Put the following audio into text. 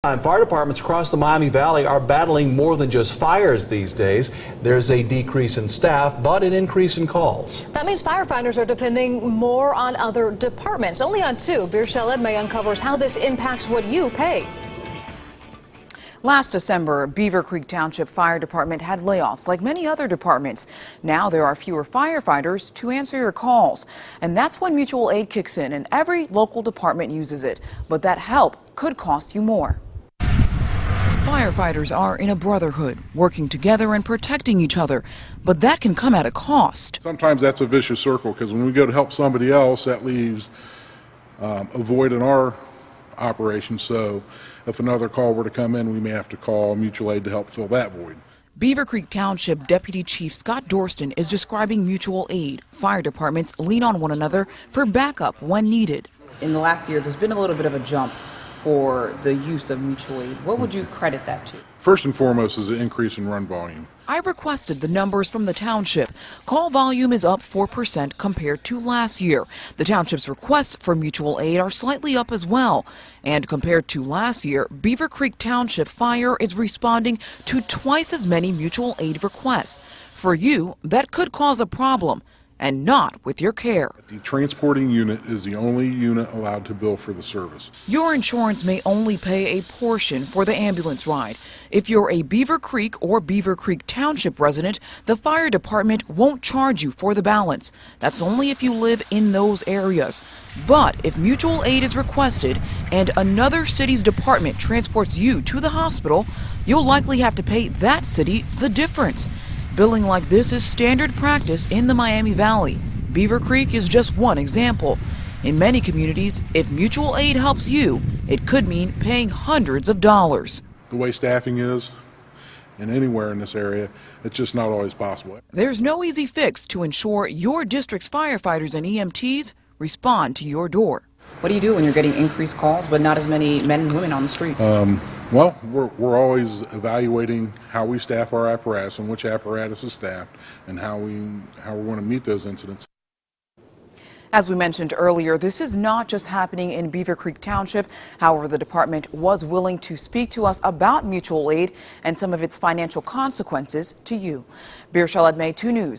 Fire departments across the Miami Valley are battling more than just fires these days. There's a decrease in staff, but an increase in calls. That means firefighters are depending more on other departments. Only on two, Birshel Edmay uncovers how this impacts what you pay. Last December, Beaver Creek Township Fire Department had layoffs like many other departments. Now there are fewer firefighters to answer your calls. And that's when mutual aid kicks in, and every local department uses it. But that help could cost you more. Firefighters are in a brotherhood, working together and protecting each other. But that can come at a cost. Sometimes that's a vicious circle, because when we go to help somebody else, that leaves a void in our operation. So if another call were to come in, we may have to call mutual aid to help fill that void. Beaver Creek Township Deputy Chief Scott Dorston is describing mutual aid. Fire departments lean on one another for backup when needed. In the last year, there's been a little bit of a jump for the use of mutual aid. What would you credit that to? First and foremost is an increase in run volume. I requested the numbers from the township. Call volume is up 4% compared to last year. The township's requests for mutual aid are slightly up as well. And compared to last year, Beaver Creek Township Fire is responding to twice as many mutual aid requests. For you, that could cause a problem. And not with your care. The transporting unit is the only unit allowed to bill for the service. Your insurance may only pay a portion for the ambulance ride. If you're a Beaver Creek or Beaver Creek Township resident, the fire department won't charge you for the balance. That's only if you live in those areas. But if mutual aid is requested and another city's department transports you to the hospital, you'll likely have to pay that city the difference. Billing like this is standard practice in the Miami Valley. Beaver Creek is just one example. In many communities, if mutual aid helps you, it could mean paying hundreds of dollars. The way staffing is, and anywhere in this area, it's just not always possible. There's no easy fix to ensure your district's firefighters and EMTs respond to your door. What do you do when you're getting increased calls but not as many men and women on the streets? Well, we're always evaluating how we staff our apparatus and which apparatus is staffed and how we want to meet those incidents. As we mentioned earlier, this is not just happening in Beaver Creek Township. However, the department was willing to speak to us about mutual aid and some of its financial consequences to you. Birshel Edmay, 2 News.